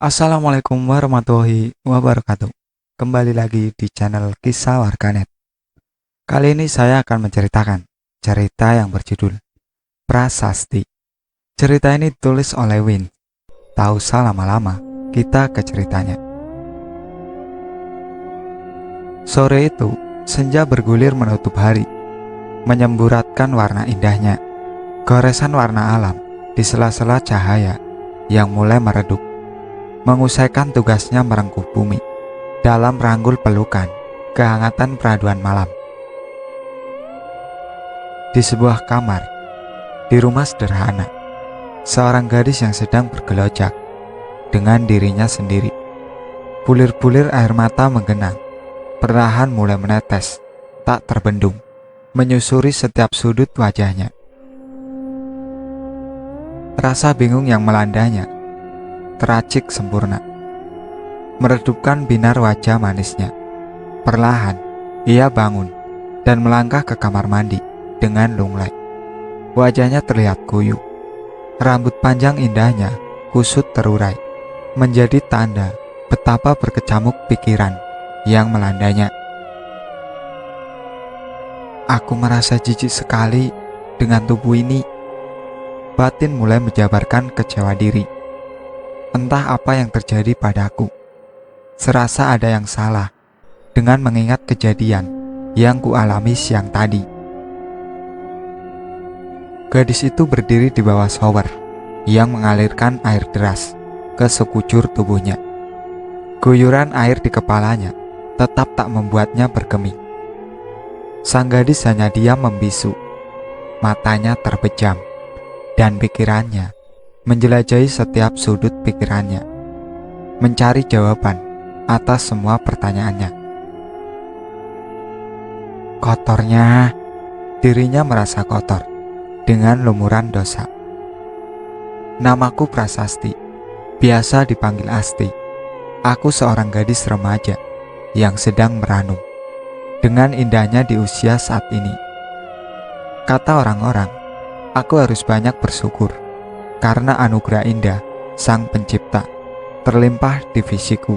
Assalamualaikum warahmatullahi wabarakatuh. Kembali lagi di channel Kisah Warganet. Kali ini saya akan menceritakan cerita yang berjudul Prasasti. Cerita ini ditulis oleh Win. Tak usah lama-lama, kita ke ceritanya. Sore itu, senja bergulir menutup hari, menyemburatkan warna indahnya, goresan warna alam di sela-sela cahaya yang mulai meredup, mengusaikan tugasnya merengkuh bumi dalam rangkul pelukan kehangatan peraduan malam. Di sebuah kamar, di rumah sederhana, seorang gadis yang sedang bergelojak dengan dirinya sendiri. Bulir-bulir air mata menggenang, perlahan mulai menetes, tak terbendung, menyusuri setiap sudut wajahnya. Rasa bingung yang melandanya teracik sempurna, meredupkan binar wajah manisnya. Perlahan, ia bangun dan melangkah ke kamar mandi dengan lunglai. Wajahnya terlihat kuyup, rambut panjang indahnya kusut terurai, menjadi tanda betapa berkecamuk pikiran yang melandanya. Aku merasa jijik sekali dengan tubuh ini. Batin mulai menjabarkan kecewa diri. Entah apa yang terjadi padaku. Serasa ada yang salah dengan mengingat kejadian yang kualami siang tadi. Gadis itu berdiri di bawah shower yang mengalirkan air deras ke sekujur tubuhnya. Guyuran air di kepalanya tetap tak membuatnya bergeming. Sang gadis hanya diam membisu, matanya terbejam, dan pikirannya menjelajahi setiap sudut pikirannya, mencari jawaban atas semua pertanyaannya. Kotornya, dirinya merasa kotor dengan lumuran dosa. Namaku Prasasti, biasa dipanggil Asti. Aku seorang gadis remaja yang sedang meranum dengan indahnya di usia saat ini. Kata orang-orang, aku harus banyak bersyukur karena anugerah indah Sang Pencipta terlimpah di fisikku.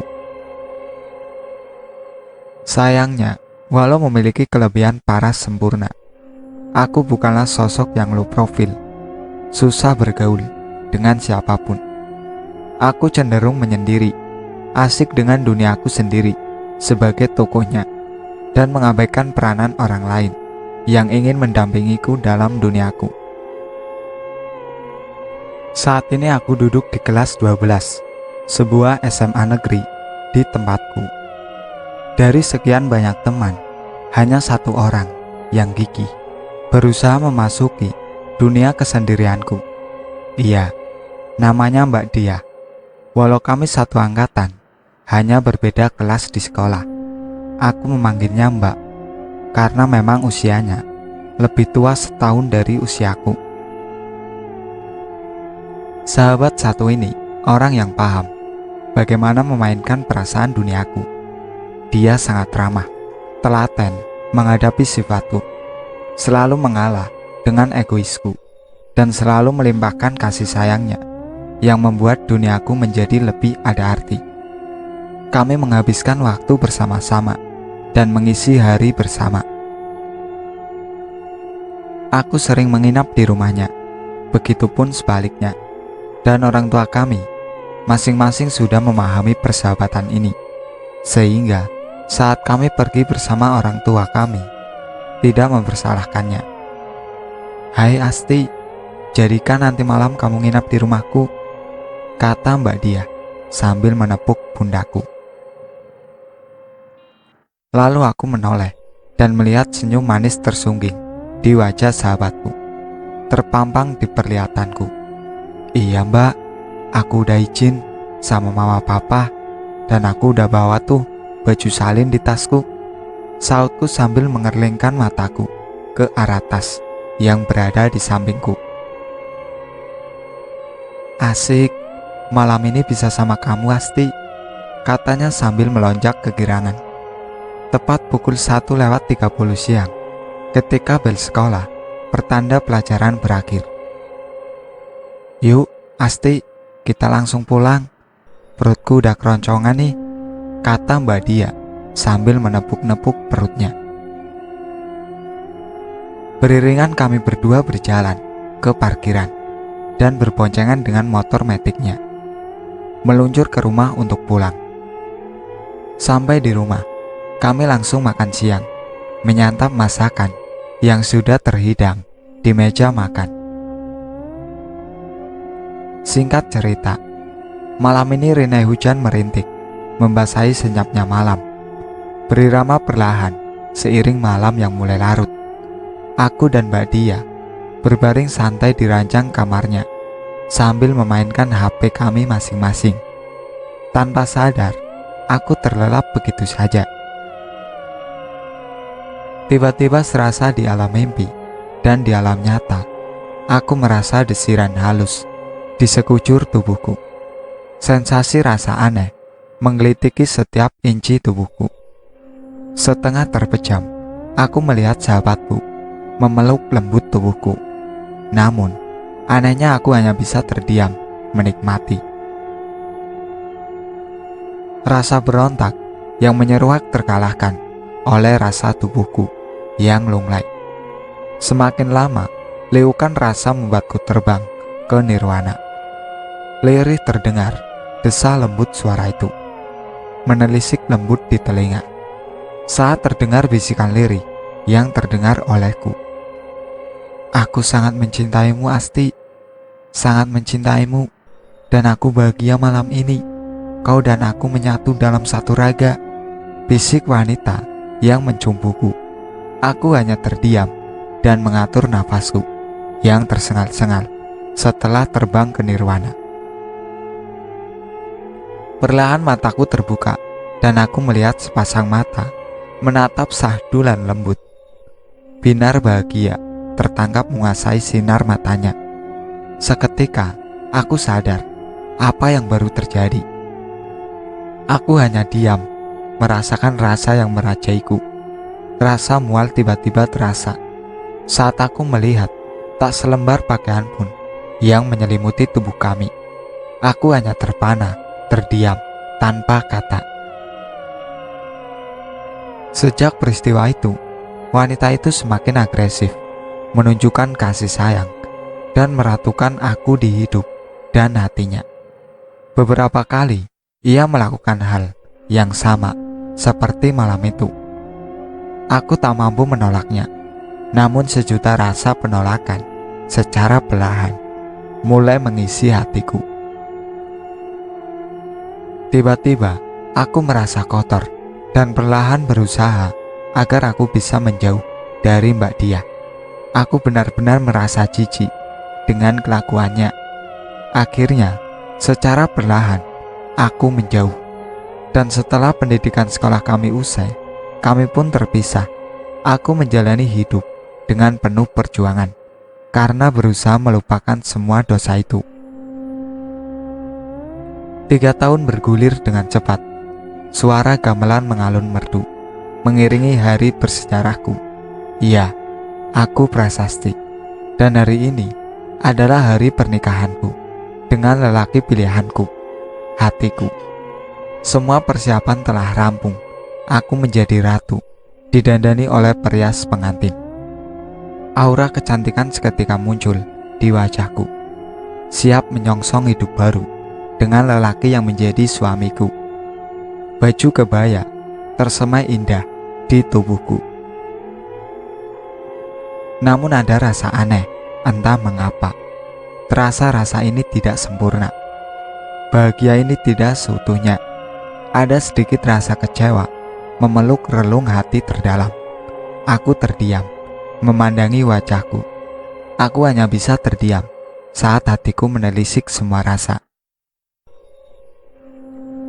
Sayangnya, walau memiliki kelebihan paras sempurna, aku bukanlah sosok yang low profil, susah bergaul dengan siapapun. Aku cenderung menyendiri, asik dengan duniaku sendiri sebagai tokohnya, dan mengabaikan peranan orang lain yang ingin mendampingiku dalam duniaku. Saat ini aku duduk di kelas 12, sebuah SMA negeri di tempatku. Dari sekian banyak teman, hanya satu orang yang gigih berusaha memasuki dunia kesendirianku. Iya, namanya Mbak Dia. Walau kami satu angkatan, hanya berbeda kelas di sekolah, aku memanggilnya Mbak karena memang usianya lebih tua setahun dari usiaku. Sahabat satu ini orang yang paham bagaimana memainkan perasaan duniaku. Dia sangat ramah, telaten menghadapi sifatku, selalu mengalah dengan egoisku, dan selalu melimpahkan kasih sayangnya yang membuat duniaku menjadi lebih ada arti. Kami menghabiskan waktu bersama-sama dan mengisi hari bersama. Aku sering menginap di rumahnya, begitupun sebaliknya. Dan orang tua kami masing-masing sudah memahami persahabatan ini, sehingga saat kami pergi bersama orang tua kami tidak mempersalahkannya. Hai Asti, jadikan nanti malam kamu nginap di rumahku, kata Mbak Dia sambil menepuk pundaku. Lalu aku menoleh dan melihat senyum manis tersungging di wajah sahabatku terpampang di perlihatanku. Iya Mbak, aku udah izin sama mama papa, dan aku udah bawa tuh baju salin di tasku, sautku sambil mengerlingkan mataku ke arah tas yang berada di sampingku. Asik, malam ini bisa sama kamu Asti, katanya sambil melonjak kegirangan. Tepat pukul 1:30 siang, ketika bel sekolah pertanda pelajaran berakhir. Yuk, Asti, kita langsung pulang, perutku udah keroncongan nih, kata Mbak Dia sambil menepuk-nepuk perutnya. Beriringan kami berdua berjalan ke parkiran dan berboncengan dengan motor metiknya, meluncur ke rumah untuk pulang. Sampai di rumah, kami langsung makan siang, menyantap masakan yang sudah terhidang di meja makan. Singkat cerita, malam ini rinai hujan merintik, membasahi senyapnya malam, berirama perlahan seiring malam yang mulai larut. Aku dan Mbak Dia berbaring santai di ranjang kamarnya sambil memainkan HP kami masing-masing. Tanpa sadar, aku terlelap begitu saja. Tiba-tiba serasa di alam mimpi dan di alam nyata, aku merasa desiran halus di sekujur tubuhku. Sensasi rasa aneh menggelitiki setiap inci tubuhku. Setengah terpejam, aku melihat sahabatku memeluk lembut tubuhku. Namun, anehnya aku hanya bisa terdiam, menikmati. Rasa berontak yang menyeruak terkalahkan oleh rasa tubuhku yang lunglai. Semakin lama, liukan rasa membuatku terbang ke nirwana. Lirih terdengar desa lembut suara itu, menelisik lembut di telinga. Saat terdengar bisikan lirih yang terdengar olehku. Aku sangat mencintaimu, Asti. Sangat mencintaimu. Dan aku bahagia malam ini. Kau dan aku menyatu dalam satu raga. Bisik wanita yang mencumbuku. Aku hanya terdiam dan mengatur nafasku yang tersengal-sengal setelah terbang ke nirwana. Perlahan mataku terbuka dan aku melihat sepasang mata menatap sahdulan lembut. Binar bahagia tertangkap menguasai sinar matanya. Seketika, aku sadar apa yang baru terjadi. Aku hanya diam, merasakan rasa yang merajaiku. Rasa mual tiba-tiba terasa saat aku melihat tak selembar pakaian pun yang menyelimuti tubuh kami. Aku hanya terpana, terdiam, tanpa kata. Sejak peristiwa itu, wanita itu semakin agresif, menunjukkan kasih sayang dan meratukan aku di hidup dan hatinya. Beberapa kali ia melakukan hal yang sama seperti malam itu. Aku tak mampu menolaknya, namun sejuta rasa penolakan secara perlahan mulai mengisi hatiku. Tiba-tiba aku merasa kotor dan perlahan berusaha agar aku bisa menjauh dari Mbak Dia. Aku benar-benar merasa jijik dengan kelakuannya. Akhirnya, secara perlahan, aku menjauh. Dan setelah pendidikan sekolah kami usai, kami pun terpisah. Aku menjalani hidup dengan penuh perjuangan, karena berusaha melupakan semua dosa itu. 3 tahun bergulir dengan cepat. Suara gamelan mengalun merdu, mengiringi hari bersejarahku. Iya, aku prasasti, dan hari ini adalah hari pernikahanku dengan lelaki pilihanku, hatiku. Semua persiapan telah rampung. Aku menjadi ratu, didandani oleh perias pengantin. Aura kecantikan seketika muncul di wajahku, siap menyongsong hidup baru dengan lelaki yang menjadi suamiku. Baju kebaya tersemai indah di tubuhku. Namun ada rasa aneh, entah mengapa. Terasa rasa ini tidak sempurna. Bahagia ini tidak seutuhnya. Ada sedikit rasa kecewa memeluk relung hati terdalam. Aku terdiam, memandangi wajahku. Aku hanya bisa terdiam saat hatiku menelisik semua rasa.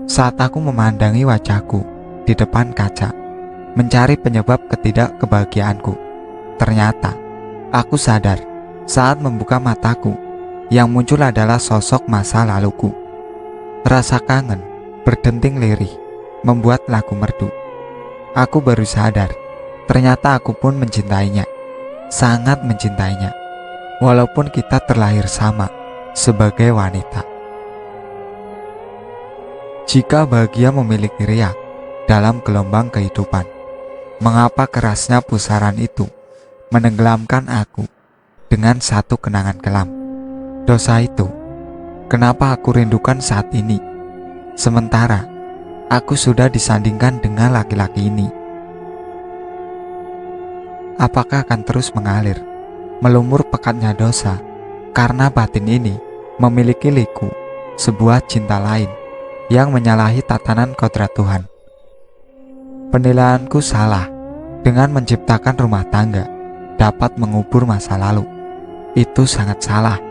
Saat aku memandangi wajahku di depan kaca, mencari penyebab ketidakkebahagiaanku, ternyata aku sadar saat membuka mataku, yang muncul adalah sosok masa laluku. Rasa kangen berdenting lirih, membuat lagu merdu. Aku baru sadar, ternyata aku pun mencintainya, sangat mencintainya, walaupun kita terlahir sama sebagai wanita. Jika bahagia memiliki riak dalam gelombang kehidupan, mengapa kerasnya pusaran itu menenggelamkan aku dengan satu kenangan kelam? Dosa itu, kenapa aku rindukan saat ini, sementara aku sudah disandingkan dengan laki-laki ini? Apakah akan terus mengalir, melumur pekatnya dosa, karena batin ini memiliki liku, sebuah cinta lain yang menyalahi tatanan kodrat Tuhan? Penilaianku salah dengan menciptakan rumah tangga dapat mengubur masa lalu. Itu sangat salah.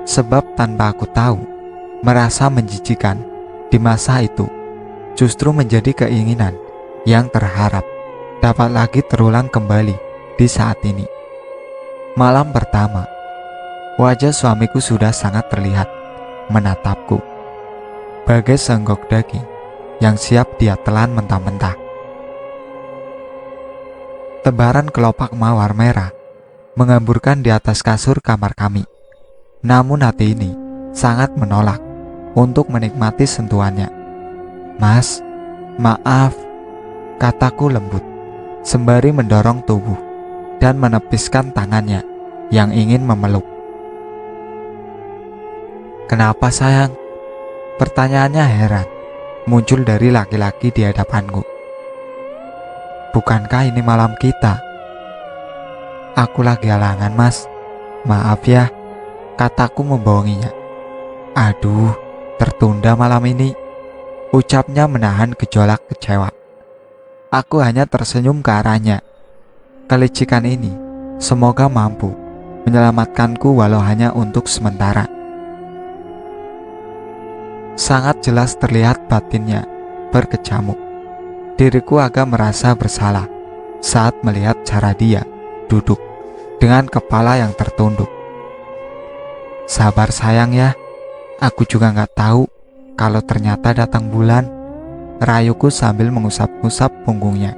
Sebab tanpa aku tahu, merasa menjijikan di masa itu justru menjadi keinginan yang terharap dapat lagi terulang kembali di saat ini. Malam pertama, wajah suamiku sudah sangat terlihat menatapku bagai senggok daging yang siap dia telan mentah-mentah. Tebaran kelopak mawar merah mengamburkan di atas kasur kamar kami. Namun hati ini sangat menolak untuk menikmati sentuhannya. "Mas, maaf," kataku lembut, sembari mendorong tubuh dan menepiskan tangannya yang ingin memeluk. "Kenapa sayang?" Pertanyaannya heran muncul dari laki-laki di hadapanku. "Bukankah ini malam kita?" "Aku lagi halangan, Mas. Maaf ya," kataku membohonginya. "Aduh, tertunda malam ini," ucapnya menahan gejolak kecewa. Aku hanya tersenyum ke arahnya. Kelicikan ini semoga mampu menyelamatkanku walau hanya untuk sementara. Sangat jelas terlihat batinnya berkecamuk. Diriku agak merasa bersalah saat melihat cara dia duduk dengan kepala yang tertunduk. "Sabar sayang ya, aku juga gak tahu kalau ternyata datang bulan," rayuku sambil mengusap-ngusap punggungnya.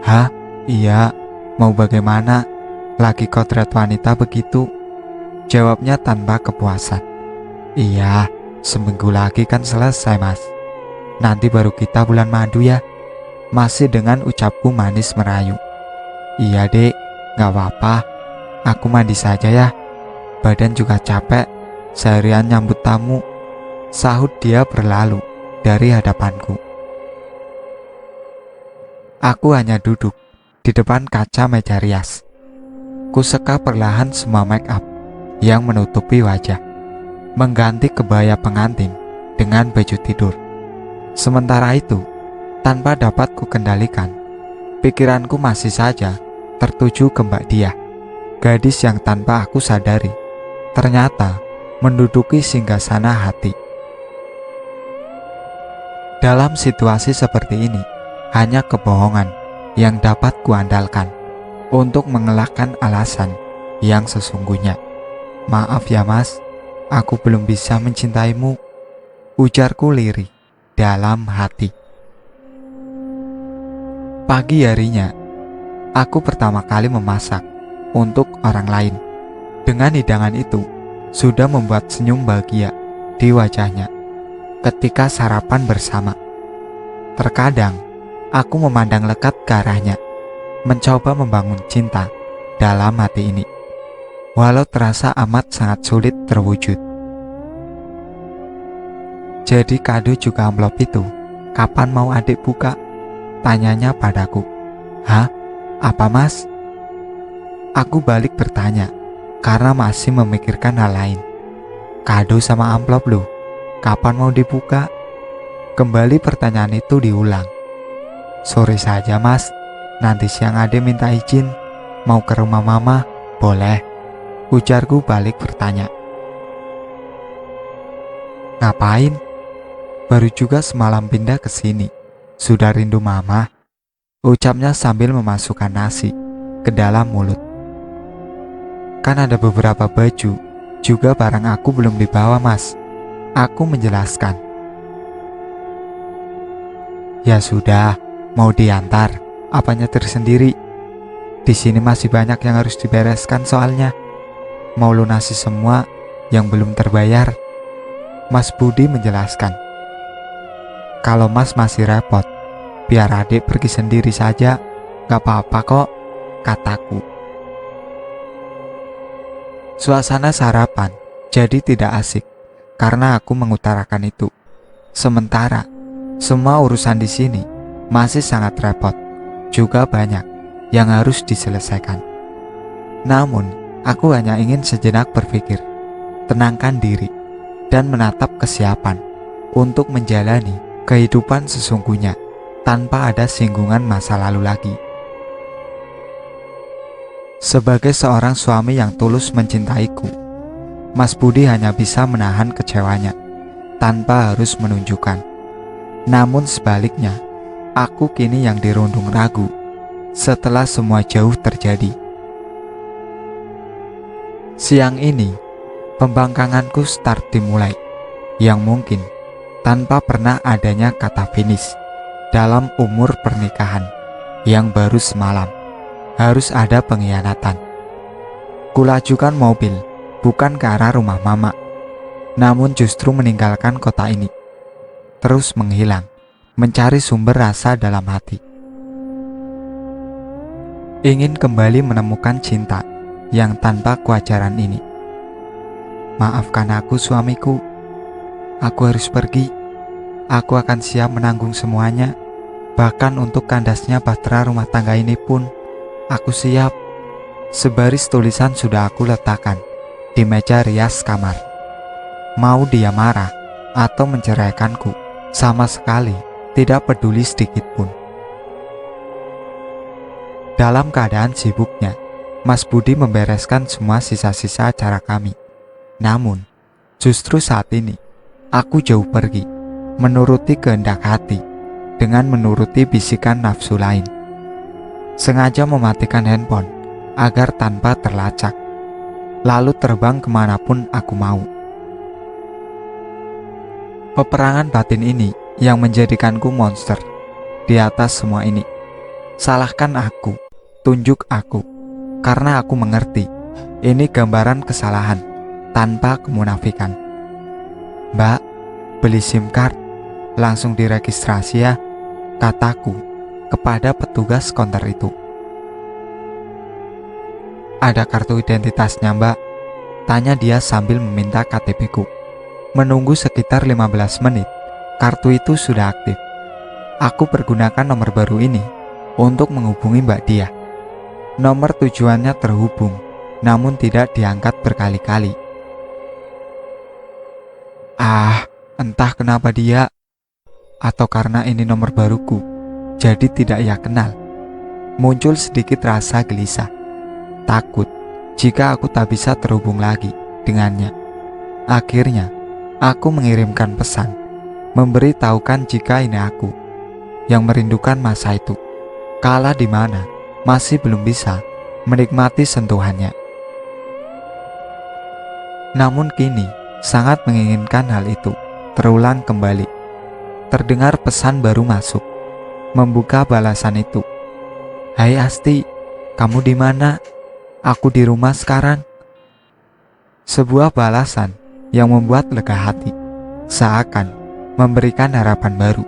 "Hah? Iya, mau bagaimana? Lagi kodrat wanita begitu," jawabnya tanpa kepuasan. "Iya, seminggu lagi kan selesai, Mas. Nanti baru kita bulan madu ya," masih dengan ucapku manis merayu. "Iya dek, gak apa-apa, aku mandi saja ya. Badan juga capek, seharian nyambut tamu," sahut dia berlalu dari hadapanku. Aku hanya duduk di depan kaca meja rias. Kuseka perlahan semua make up yang menutupi wajah, mengganti kebaya pengantin dengan baju tidur. Sementara itu, tanpa dapat kukendalikan, pikiranku masih saja tertuju ke Mbak Diah, gadis yang tanpa aku sadari ternyata menduduki singgasana hati. Dalam situasi seperti ini, hanya kebohongan yang dapat kuandalkan untuk mengelakkan alasan yang sesungguhnya. "Maaf ya Mas, aku belum bisa mencintaimu," ujarku lirih dalam hati. Pagi harinya, aku pertama kali memasak untuk orang lain. Dengan hidangan itu, sudah membuat senyum bahagia di wajahnya ketika sarapan bersama. Terkadang, aku memandang lekat ke arahnya, mencoba membangun cinta dalam hati ini, walau terasa amat sangat sulit terwujud. "Jadi kado juga amplop itu, kapan mau adik buka?" tanyanya padaku. "Hah? Apa Mas?" Aku balik bertanya, karena masih memikirkan hal lain. "Kado sama amplop loh, kapan mau dibuka?" Kembali pertanyaan itu diulang. "Sore saja Mas, nanti siang adik minta izin, mau ke rumah mama, boleh?" ujarku balik bertanya. "Ngapain?" "Baru juga semalam pindah ke sini. Sudah rindu mama," ucapnya sambil memasukkan nasi ke dalam mulut. "Kan ada beberapa baju, juga barang aku belum dibawa Mas," aku menjelaskan. "Ya sudah, mau diantar, apa nyetir sendiri? Di sini masih banyak yang harus dibereskan soalnya. Mau lunasi semua, yang belum terbayar. Mas Budi menjelaskan, kalau Mas masih repot, biar adik pergi sendiri saja, gak apa-apa kok, kataku. Suasana sarapan jadi tidak asik karena aku mengutarakan itu. Sementara semua urusan di sini masih sangat repot, juga banyak yang harus diselesaikan. Namun, aku hanya ingin sejenak berpikir, tenangkan diri, dan menatap kesiapan untuk menjalani kehidupan sesungguhnya tanpa ada singgungan masa lalu lagi. Sebagai seorang suami yang tulus mencintaiku, Mas Budi hanya bisa menahan kecewanya tanpa harus menunjukkan. Namun sebaliknya, aku kini yang dirundung ragu setelah semua jauh terjadi. Siang ini, pembangkanganku start dimulai, yang mungkin tanpa pernah adanya kata finish dalam umur pernikahan yang baru semalam. Harus ada pengkhianatan. Kulajukan mobil bukan ke arah rumah mama, namun justru meninggalkan kota ini, terus menghilang, mencari sumber rasa dalam hati. Ingin kembali menemukan cinta yang tanpa kewajaran ini. Maafkan aku suamiku, aku harus pergi. Aku akan siap menanggung semuanya, bahkan untuk kandasnya bahtera rumah tangga ini pun aku siap. Sebaris tulisan sudah aku letakkan di meja rias kamar. Mau dia marah atau menceraikanku, sama sekali tidak peduli sedikit pun. Dalam keadaan sibuknya, Mas Budi membereskan semua sisa-sisa acara kami. Namun, justru saat ini, aku jauh pergi, menuruti kehendak hati, dengan menuruti bisikan nafsu lain. Sengaja mematikan handphone agar tanpa terlacak, lalu terbang kemanapun aku mau. Peperangan batin ini yang menjadikanku monster di atas semua ini. Salahkan aku, tunjuk aku, karena aku mengerti ini gambaran kesalahan tanpa kemunafikan. Mbak, beli SIM card, langsung diregistrasi ya, kataku kepada petugas konter itu. Ada kartu identitasnya mbak? Tanya dia sambil meminta KTP-ku. Menunggu sekitar 15 menit, kartu itu sudah aktif. Aku pergunakan nomor baru ini untuk menghubungi Mbak Dia. Nomor tujuannya terhubung, namun tidak diangkat berkali-kali. Entah kenapa dia, atau karena ini nomor baruku, jadi tidak ia kenal. Muncul sedikit rasa gelisah, takut jika aku tak bisa terhubung lagi dengannya. Akhirnya, aku mengirimkan pesan, memberitahukan jika ini aku yang merindukan masa itu, kala di mana masih belum bisa menikmati sentuhannya. Namun kini, sangat menginginkan hal itu terulang kembali. Terdengar pesan baru masuk, membuka balasan itu. Hai Asti, kamu di mana? Aku di rumah sekarang. Sebuah balasan yang membuat lega hati, seakan memberikan harapan baru.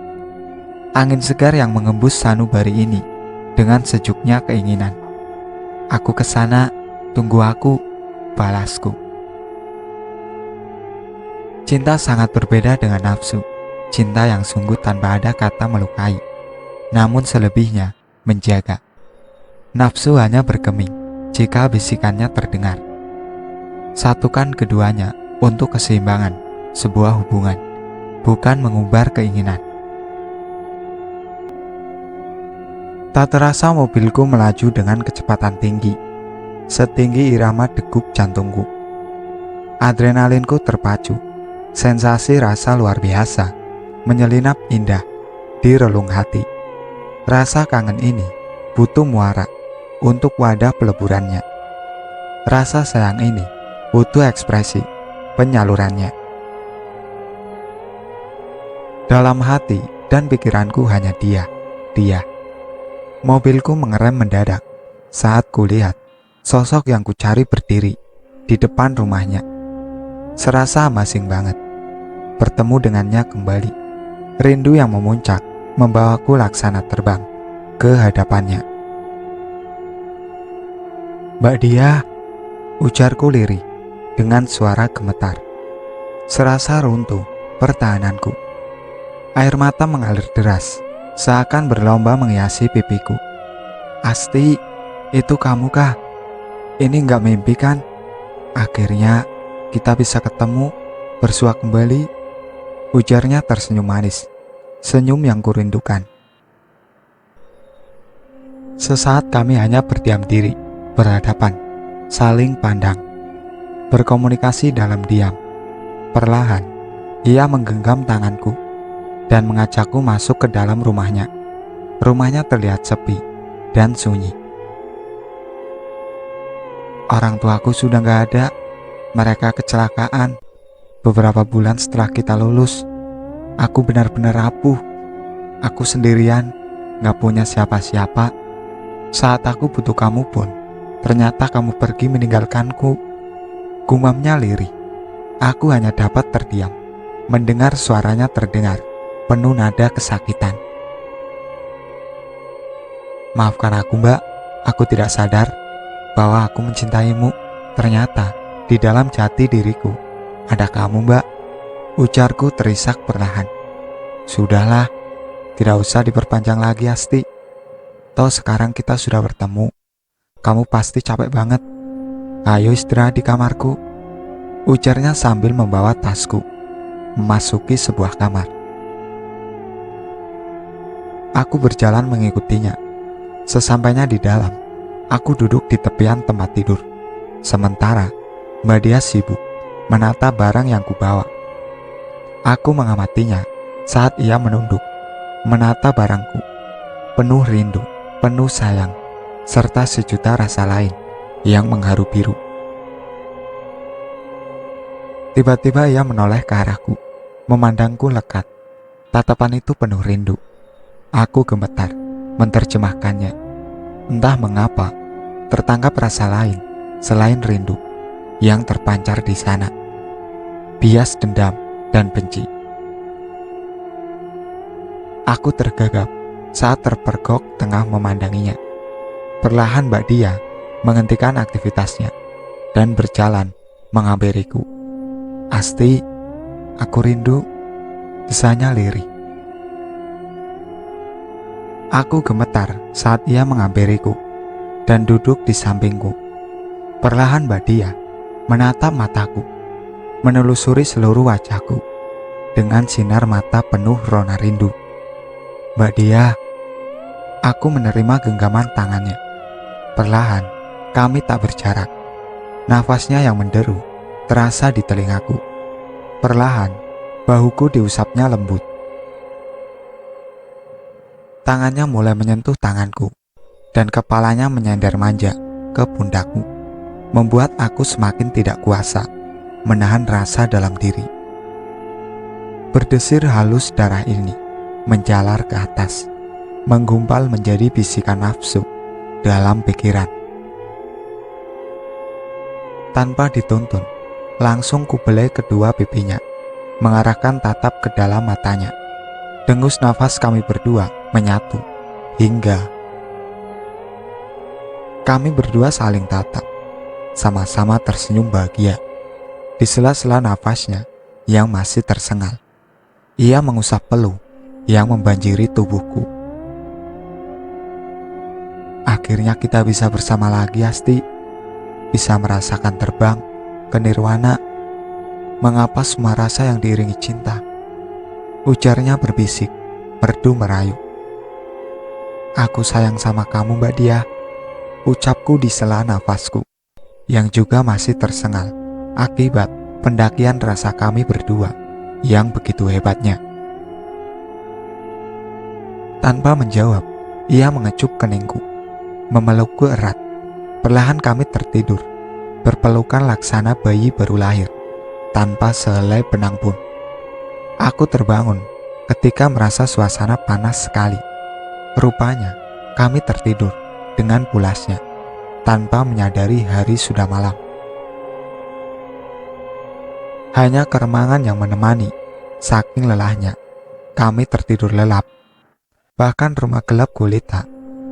Angin segar yang mengembus sanubari ini dengan sejuknya keinginan. Aku kesana, tunggu aku, balasku. Cinta sangat berbeda dengan nafsu. Cinta yang sungguh tanpa ada kata melukai, namun selebihnya menjaga. Nafsu hanya bergeming jika bisikannya terdengar. Satukan keduanya untuk keseimbangan sebuah hubungan, bukan mengumbar keinginan. Tak terasa mobilku melaju dengan kecepatan tinggi, setinggi irama degup jantungku. Adrenalinku terpacu, sensasi rasa luar biasa menyelinap indah di relung hati. Rasa kangen ini butuh muara untuk wadah peleburannya. Rasa sayang ini butuh ekspresi penyalurannya. Dalam hati dan pikiranku hanya dia. Mobilku mengerem mendadak saat kulihat sosok yang kucari berdiri di depan rumahnya. Serasa amasing banget bertemu dengannya kembali. Rindu yang memuncak membawaku laksana terbang ke hadapannya. "Mbak Dia," ujarku lirih dengan suara gemetar. Serasa runtuh pertahananku. Air mata mengalir deras, seakan berlomba menghiasi pipiku. "Asti, itu kamu kah? Ini nggak mimpi kan? Akhirnya kita bisa ketemu, bersua kembali," ujarnya tersenyum manis, senyum yang kurindukan. Sesaat kami hanya berdiam diri, berhadapan, saling pandang, berkomunikasi dalam diam. Perlahan, ia menggenggam tanganku dan mengajakku masuk ke dalam rumahnya. Rumahnya terlihat sepi dan sunyi. "Orang tuaku sudah gak ada. Mereka kecelakaan beberapa bulan setelah kita lulus. Aku benar-benar rapuh. Aku sendirian, gak punya siapa-siapa. Saat aku butuh kamu pun, ternyata kamu pergi meninggalkanku," gumamnya lirih. Aku hanya dapat terdiam, mendengar suaranya terdengar, penuh nada kesakitan. "Maafkan aku, Mbak. Aku tidak sadar bahwa aku mencintaimu. Ternyata di dalam jati diriku ada kamu, Mbak," ujarku terisak perlahan. "Sudahlah, tidak usah diperpanjang lagi, Asti. Toh sekarang kita sudah bertemu. Kamu pasti capek banget. Ayo istirahat di kamarku," ujarnya sambil membawa tasku memasuki sebuah kamar. Aku berjalan mengikutinya. Sesampainya di dalam, aku duduk di tepian tempat tidur. Sementara Mbak Dia sibuk menata barang yang kubawa. Aku mengamatinya saat ia menunduk, menata barangku, penuh rindu, penuh sayang, serta sejuta rasa lain yang mengharu biru. Tiba-tiba ia menoleh ke arahku, memandangku lekat. Tatapan itu penuh rindu. Aku gemetar menerjemahkannya. Entah mengapa, tertangkap rasa lain selain rindu yang terpancar di sana. Bias dendam dan benci. Aku tergagap saat terpergok tengah memandanginya. Perlahan Mbak Dia menghentikan aktivitasnya dan berjalan menghampiriku. "Asti, aku rindu," desanya lirih. Aku gemetar saat ia menghampiriku dan duduk di sampingku. Perlahan Mbak Dia menatap mataku, menelusuri seluruh wajahku dengan sinar mata penuh rona rindu. "Mbak Dia," aku menerima genggaman tangannya. Perlahan kami tak berjarak. Nafasnya yang menderu terasa di telingaku. Perlahan bahuku diusapnya lembut. Tangannya mulai menyentuh tanganku dan kepalanya menyandar manja ke pundakku, membuat aku semakin tidak kuasa menahan rasa dalam diri. Berdesir halus darah ini menjalar ke atas, menggumpal menjadi bisikan nafsu dalam pikiran. Tanpa dituntun, langsung kubelai kedua pipinya, mengarahkan tatap ke dalam matanya. Dengus nafas kami berdua menyatu, hingga kami berdua saling tatap, sama-sama tersenyum bahagia. Di sela-sela nafasnya yang masih tersengal, ia mengusap peluh yang membanjiri tubuhku. "Akhirnya kita bisa bersama lagi, Asti. Bisa merasakan terbang ke nirwana, mengapa semua rasa yang diiringi cinta," ujarnya berbisik, merdu merayu. "Aku sayang sama kamu, Mbak Dia," ucapku di sela nafasku yang juga masih tersengal akibat pendakian rasa kami berdua yang begitu hebatnya. Tanpa menjawab, ia mengecup keningku, memelukku erat. Perlahan kami tertidur, berpelukan laksana bayi baru lahir, tanpa sehelai benang pun. Aku terbangun ketika merasa suasana panas sekali. Rupanya kami tertidur dengan pulasnya, tanpa menyadari hari sudah malam. Hanya keremangan yang menemani. Saking lelahnya, kami tertidur lelap. Bahkan rumah gelap gulita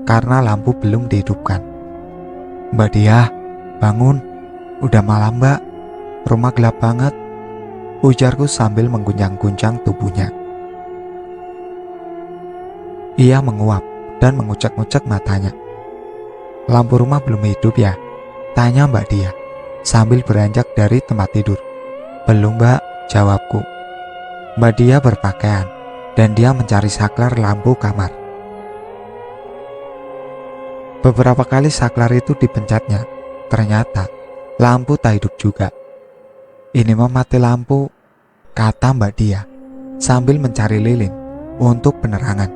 karena lampu belum dihidupkan. "Mbak Diah, bangun. Udah malam, Mbak. Rumah gelap banget," ujarku sambil mengguncang-guncang tubuhnya. Ia menguap dan mengucek-ngucek matanya. "Lampu rumah belum hidup ya?" tanya Mbak Diah sambil beranjak dari tempat tidur. "Belum, Mbak," jawabku. Mbak Diah berpakaian dan dia mencari saklar lampu kamar. Beberapa kali saklar itu dipencetnya. Ternyata lampu tak hidup juga. "Ini mah mati lampu," kata Mbak Diah sambil mencari lilin untuk penerangan.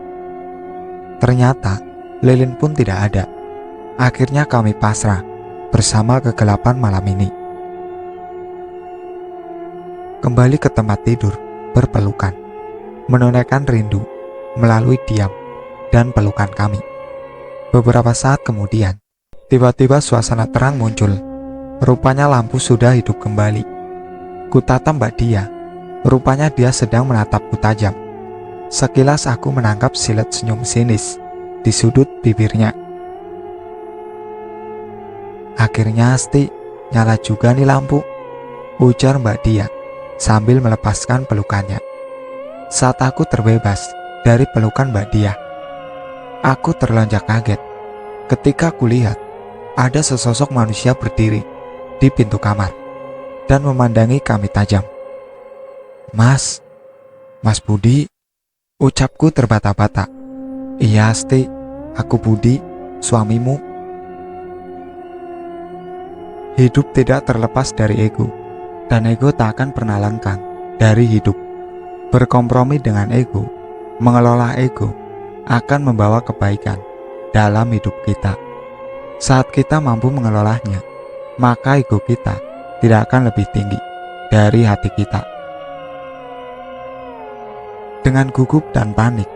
Ternyata lilin pun tidak ada. Akhirnya kami pasrah bersama kegelapan malam ini. Kembali ke tempat tidur, berpelukan, menunaikan rindu melalui diam dan pelukan kami. Beberapa saat kemudian, tiba-tiba suasana terang muncul. Rupanya lampu sudah hidup kembali. Kutatap Mbak Diah. Rupanya dia sedang menatapku tajam. Sekilas aku menangkap silet senyum sinis di sudut bibirnya. "Akhirnya Asti, nyala juga nih lampu," ujar Mbak Diah sambil melepaskan pelukannya. Saat aku terbebas dari pelukan Mbak Diah, aku terlonjak kaget ketika kulihat ada sesosok manusia berdiri di pintu kamar dan memandangi kami tajam. Mas Budi," ucapku terbata-bata. "Iya Asti, aku Budi, suamimu." Hidup tidak terlepas dari ego, dan ego tak akan pernah lengkang dari hidup. Berkompromi dengan ego, mengelola ego, akan membawa kebaikan dalam hidup kita. Saat kita mampu mengelolanya, maka ego kita tidak akan lebih tinggi dari hati kita. Dengan gugup dan panik,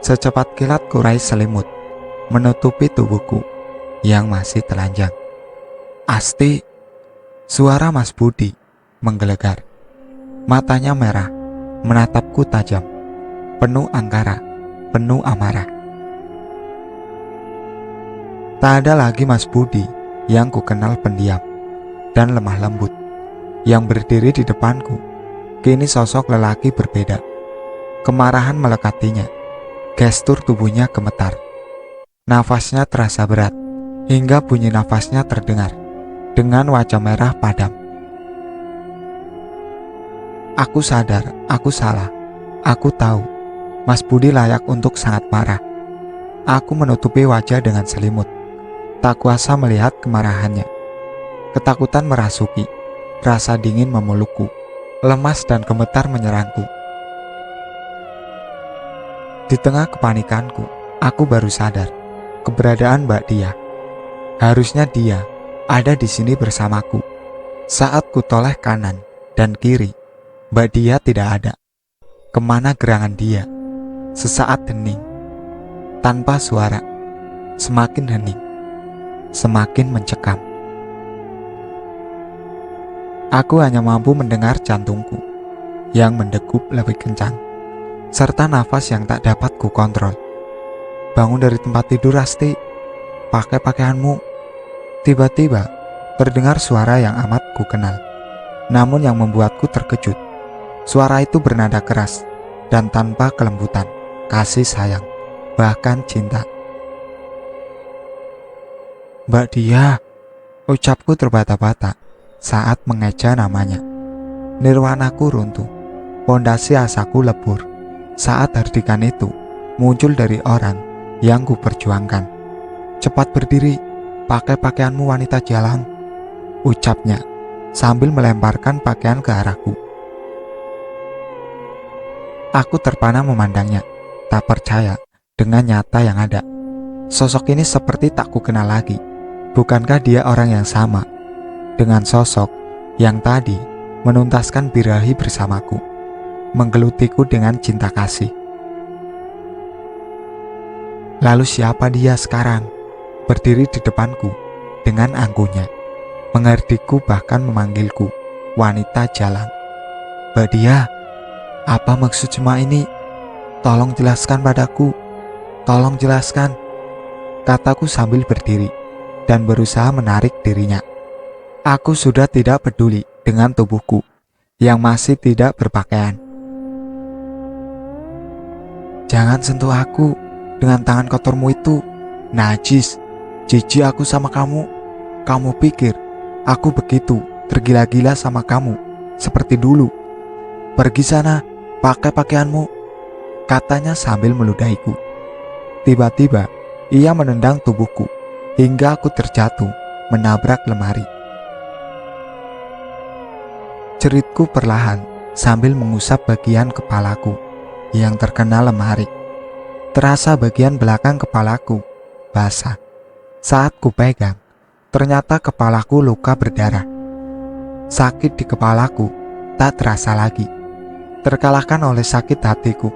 secepat kilat kurai selimut menutupi tubuhku yang masih telanjang. "Asti," suara Mas Budi menggelegar. Matanya merah, menatapku tajam, penuh angkara, penuh amarah. Tak ada lagi Mas Budi yang kukenal pendiam dan lemah lembut yang berdiri di depanku. Kini sosok lelaki berbeda. Kemarahan melekatinya, gestur tubuhnya gemetar. Nafasnya terasa berat, hingga bunyi nafasnya terdengar dengan wajah merah padam. Aku sadar, aku salah. Aku tahu, Mas Budi layak untuk sangat marah. Aku menutupi wajah dengan selimut. Tak kuasa melihat kemarahannya. Ketakutan merasuki, rasa dingin memelukku, lemas dan gemetar menyerangku. Di tengah kepanikanku, aku baru sadar keberadaan Mbak Diah. Harusnya dia ada di sini bersamaku. Saat kutoleh kanan dan kiri, Mbak Diah tidak ada. Kemana gerangan dia? Sesaat hening, tanpa suara, semakin hening, semakin mencekam. Aku hanya mampu mendengar jantungku yang mendegup lebih kencang, serta nafas yang tak dapat ku kontrol. "Bangun dari tempat tidur Asti, pakai pakaianmu." Tiba-tiba terdengar suara yang amat ku kenal, namun yang membuatku terkejut. Suara itu bernada keras dan tanpa kelembutan, kasih sayang, bahkan cinta. "Mbak Diah," ucapku terbata-bata saat mengeja namanya. Nirwanaku runtuh, pondasi asaku lebur saat hardikan itu muncul dari orang yang ku perjuangkan. "Cepat berdiri, pakai pakaianmu wanita jalan," ucapnya sambil melemparkan pakaian ke arahku. Aku terpana memandangnya, tak percaya dengan nyata yang ada. Sosok ini seperti tak kukenal lagi. Bukankah dia orang yang sama dengan sosok yang tadi menuntaskan birahi bersamaku, menggelutiku dengan cinta kasih? Lalu siapa dia sekarang? Berdiri di depanku dengan angkuhnya, mengerdikku bahkan memanggilku wanita jalan. Mbak Dia, apa maksud semua ini? Tolong jelaskan padaku. Tolong jelaskan, kataku sambil berdiri dan berusaha menarik dirinya. Aku sudah tidak peduli dengan tubuhku yang masih tidak berpakaian. Jangan sentuh aku dengan tangan kotormu itu. Najis, jijik aku sama kamu. Kamu pikir aku begitu tergila-gila sama kamu seperti dulu? Pergi sana, pakai pakaianmu, katanya sambil meludahiku. Tiba-tiba ia menendang tubuhku hingga aku terjatuh menabrak lemari. Jeritku perlahan sambil mengusap bagian kepalaku yang terkena lemari. Terasa bagian belakang kepalaku basah. Saat kupegang, ternyata kepalaku luka berdarah. Sakit di kepalaku tak terasa lagi, terkalahkan oleh sakit hatiku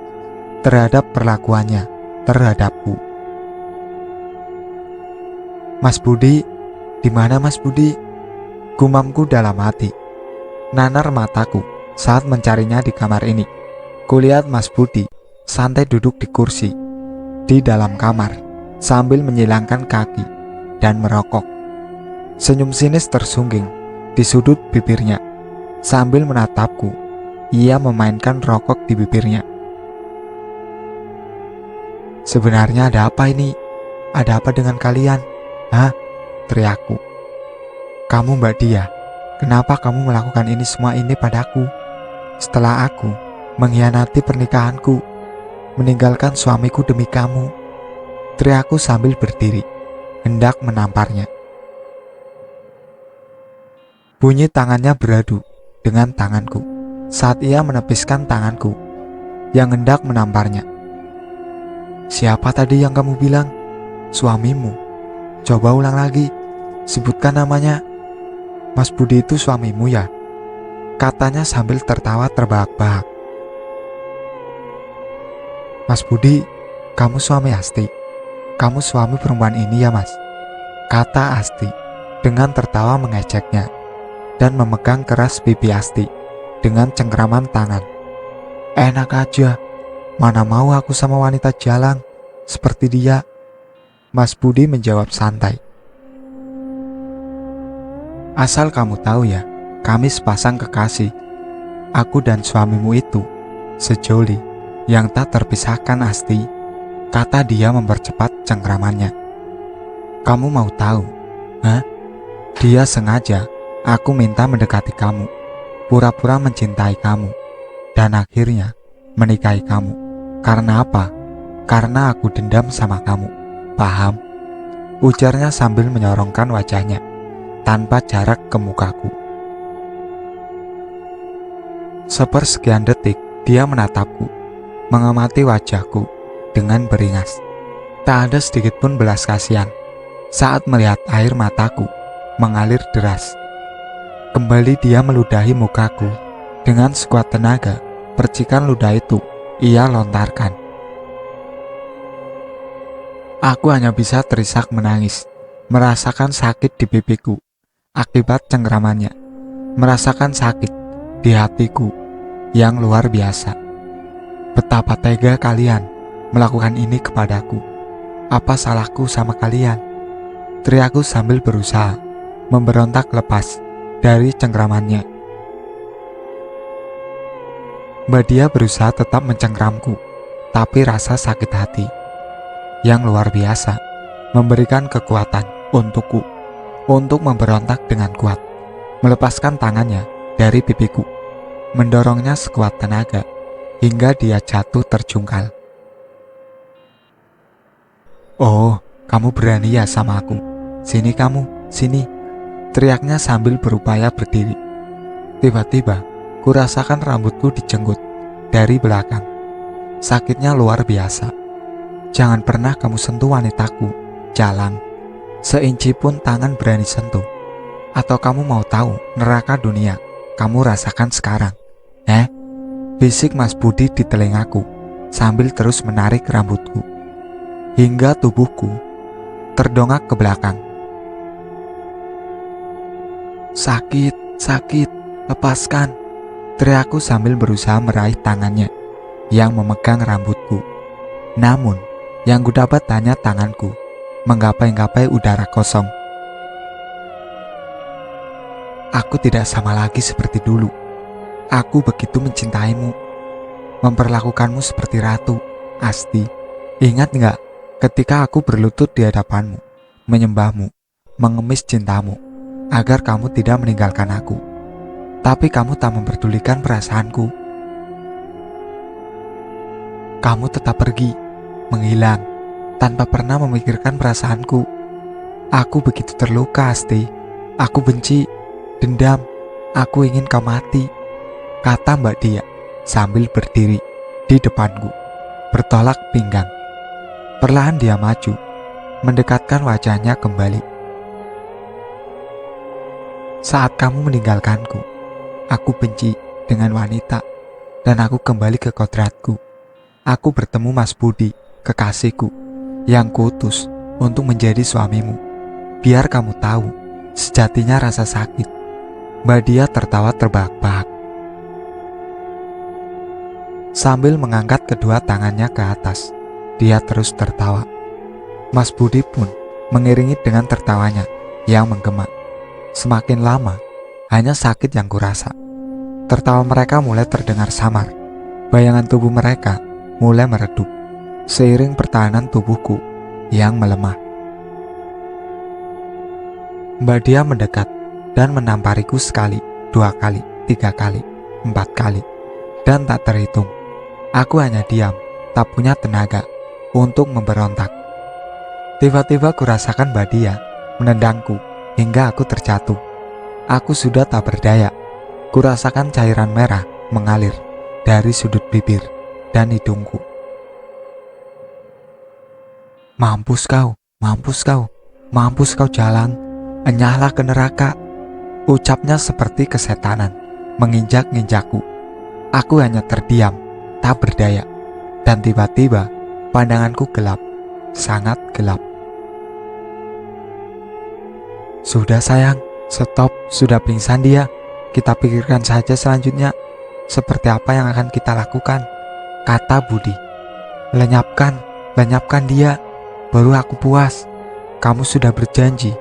terhadap perlakuannya terhadapku. Mas Budi, di mana Mas Budi? Gumamku dalam hati. Nanar mataku saat mencarinya di kamar ini. Kulihat Mas Budi santai duduk di kursi di dalam kamar sambil menyilangkan kaki dan merokok. Senyum sinis tersungging di sudut bibirnya. Sambil menatapku, ia memainkan rokok di bibirnya. Sebenarnya ada apa ini? Ada apa dengan kalian? Hah? Teriakku. Kamu Mbak Dia, kenapa kamu melakukan ini semua ini padaku? Setelah aku mengkhianati pernikahanku, meninggalkan suamiku demi kamu. Teriakku sambil berdiri, hendak menamparnya. Bunyi tangannya beradu dengan tanganku saat ia menepiskan tanganku yang hendak menamparnya. Siapa tadi yang kamu bilang? Suamimu. Coba ulang lagi, sebutkan namanya. Mas Budi itu suamimu ya? Katanya sambil tertawa terbahak-bahak. Mas Budi, kamu suami Asti. Kamu suami perempuan ini ya mas? Kata Asti dengan tertawa mengejeknya dan memegang keras pipi Asti dengan cengkraman tangan. Enak aja, mana mau aku sama wanita jalang seperti dia. Mas Budi menjawab santai. Asal kamu tahu ya, kami sepasang kekasih. Aku dan suamimu itu sejoli yang tak terpisahkan Asti, kata dia mempercepat cengkramannya. Kamu mau tahu? Hah? Dia sengaja aku minta mendekati kamu, pura-pura mencintai kamu, dan akhirnya menikahi kamu. Karena apa? Karena aku dendam sama kamu. Paham? Ujarnya sambil menyorongkan wajahnya tanpa jarak ke mukaku. Sepersekian detik dia menatapku, mengamati wajahku dengan beringas. Tak ada sedikit pun belas kasihan saat melihat air mataku mengalir deras. Kembali dia meludahi mukaku dengan sekuat tenaga. Percikan ludah itu ia lontarkan. Aku hanya bisa terisak menangis, merasakan sakit di pipiku akibat cengkramannya, merasakan sakit di hatiku yang luar biasa. Betapa tega kalian melakukan ini kepadaku. Apa salahku sama kalian? Teriakku sambil berusaha memberontak lepas dari cengkramannya. Mbak Dia berusaha tetap mencengkramku, tapi rasa sakit hati yang luar biasa memberikan kekuatan untukku untuk memberontak dengan kuat, melepaskan tangannya dari pipiku, mendorongnya sekuat tenaga hingga dia jatuh terjungkal. Oh, kamu berani ya sama aku? Sini kamu, sini, teriaknya sambil berupaya berdiri. Tiba-tiba, kurasakan rambutku dijenggut dari belakang. Sakitnya luar biasa. Jangan pernah kamu sentuh wanitaku, jalang. Seinci pun tangan berani sentuh. Atau kamu mau tahu neraka dunia kamu rasakan sekarang? Bisik Mas Budi di telingaku sambil terus menarik rambutku hingga tubuhku terdongak ke belakang. Sakit, sakit, lepaskan. teriakku sambil berusaha meraih tangannya yang memegang rambutku. Namun, yang kudapat hanya tanganku menggapai-gapai udara kosong. Aku tidak sama lagi seperti dulu. Aku begitu mencintaimu, memperlakukanmu seperti ratu, Asti. Ingat nggak ketika aku berlutut di hadapanmu, menyembahmu, mengemis cintamu, agar kamu tidak meninggalkan aku. Tapi kamu tak memperdulikan perasaanku. Kamu tetap pergi, menghilang, tanpa pernah memikirkan perasaanku. Aku begitu terluka, Asti. Aku benci, dendam, aku ingin kau mati, kata Mbak Dia sambil berdiri di depanku, bertolak pinggang. Perlahan dia maju, mendekatkan wajahnya kembali. Saat kamu meninggalkanku, aku benci dengan wanita, dan aku kembali ke kodratku. Aku bertemu Mas Budi, kekasihku, yang kuutus untuk menjadi suamimu. Biar kamu tahu, sejatinya rasa sakit. Mbak Dia tertawa terbahak-bahak sambil mengangkat kedua tangannya ke atas. Dia terus tertawa. Mas Budi pun mengiringi dengan tertawanya yang menggema. Semakin lama, hanya sakit yang kurasa. Tertawa mereka mulai terdengar samar. Bayangan tubuh mereka mulai meredup seiring pertahanan tubuhku yang melemah. Mbak Dia mendekat dan menampariku sekali, 2 kali, 3 kali, 4 kali, dan tak terhitung. Aku hanya diam, tak punya tenaga untuk memberontak. Tiba-tiba kurasakan Mbak Dia menendangku hingga aku terjatuh. Aku sudah tak berdaya. Kurasakan cairan merah mengalir dari sudut bibir dan hidungku. Mampus kau, mampus kau, mampus kau Jalang, enyahlah ke neraka, ucapnya seperti kesetanan, menginjak-injakku. Aku hanya terdiam, tak berdaya, dan tiba-tiba pandanganku gelap, sangat gelap. Sudah sayang, stop, sudah pingsan dia. Kita pikirkan saja selanjutnya, seperti apa yang akan kita lakukan, kata Budi. Lenyapkan dia, baru aku puas. Kamu sudah berjanji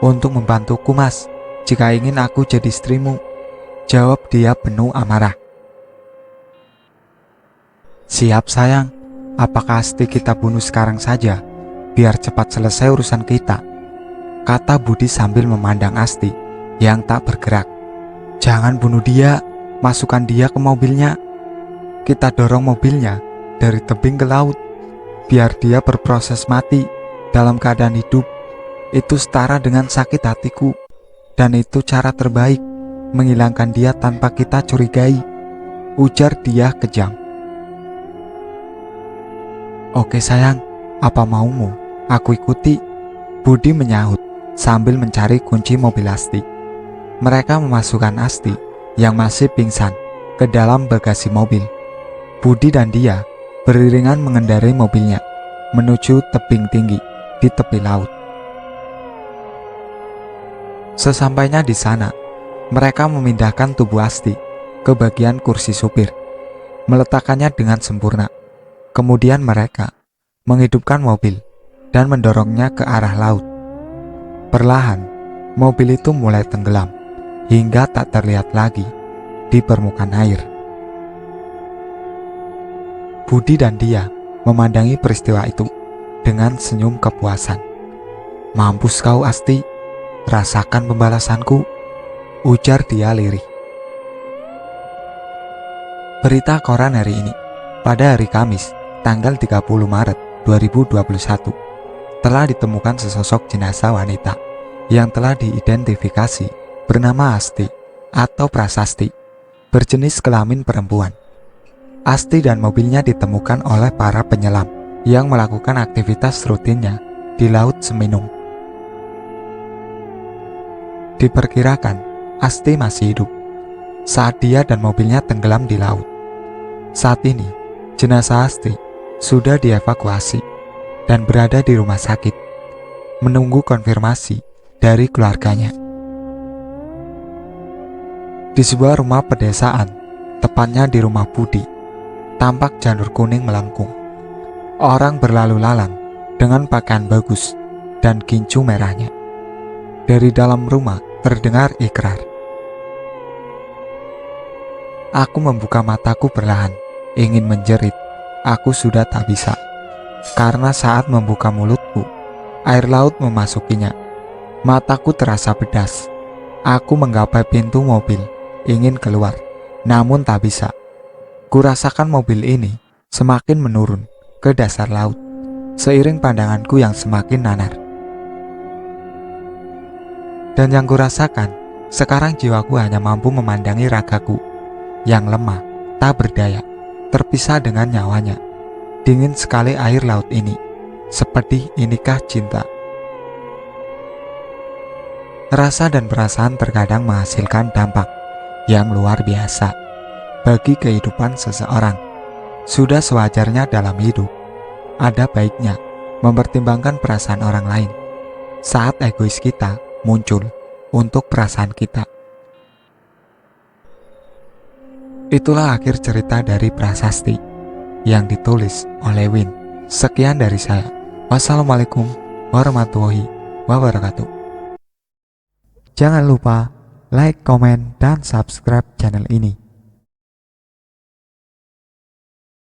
untuk membantuku, Mas, jika ingin aku jadi istrimu, jawab dia penuh amarah. Siap sayang, apakah Asti kita bunuh sekarang saja, biar cepat selesai urusan kita, kata Budi sambil memandang Asti yang tak bergerak. Jangan bunuh dia, masukkan dia ke mobilnya. Kita dorong mobilnya dari tebing ke laut, biar dia berproses mati dalam keadaan hidup. Itu setara dengan sakit hatiku, dan itu cara terbaik menghilangkan dia tanpa kita curigai, ujar dia kejam. Oke sayang, apa maumu? Aku ikuti, Budi menyahut sambil mencari kunci mobil Asti. Mereka memasukkan Asti yang masih pingsan ke dalam bagasi mobil. Budi dan dia beriringan mengendarai mobilnya menuju tebing tinggi di tepi laut. Sesampainya di sana, mereka memindahkan tubuh Asti ke bagian kursi supir, meletakkannya dengan sempurna. Kemudian mereka menghidupkan mobil dan mendorongnya ke arah laut. Perlahan, mobil itu mulai tenggelam hingga tak terlihat lagi di permukaan air. Budi dan dia memandangi peristiwa itu dengan senyum kepuasan. Mampus kau Asti, rasakan pembalasanku, ujar dia lirih. Berita koran hari ini, pada hari Kamis, tanggal 30 Maret 2021, telah ditemukan sesosok jenazah wanita yang telah diidentifikasi bernama Asti atau Prasasti, berjenis kelamin perempuan. Asti dan mobilnya ditemukan oleh para penyelam yang melakukan aktivitas rutinnya di Laut Seminung. Diperkirakan Asti masih hidup saat dia dan mobilnya tenggelam di laut. Saat ini, jenazah Asti sudah dievakuasi dan berada di rumah sakit, menunggu konfirmasi dari keluarganya. Di sebuah rumah pedesaan tepatnya di rumah Budi. Tampak janur kuning melengkung. Orang berlalu lalang dengan pakaian bagus dan gincu merahnya. Dari dalam rumah terdengar ikrar. Aku membuka mataku perlahan, ingin menjerit. Aku sudah tak bisa. Karena saat membuka mulutku, air laut memasukinya. Mataku terasa pedas. Aku menggapai pintu mobil, ingin keluar, namun tak bisa. Kurasakan mobil ini semakin menurun ke dasar laut, seiring pandanganku yang semakin nanar. Dan yang kurasakan, sekarang jiwaku hanya mampu memandangi ragaku yang lemah, tak berdaya, terpisah dengan nyawanya. Dingin sekali air laut ini, seperti inikah cinta. Rasa dan perasaan terkadang menghasilkan dampak yang luar biasa bagi kehidupan seseorang. Sudah sewajarnya dalam hidup, ada baiknya mempertimbangkan perasaan orang lain saat egois kita muncul untuk perasaan kita. Itulah akhir cerita dari Prasasti yang ditulis oleh Win. Sekian dari saya. Wassalamualaikum warahmatullahi wabarakatuh. Jangan lupa like, komen, dan subscribe channel ini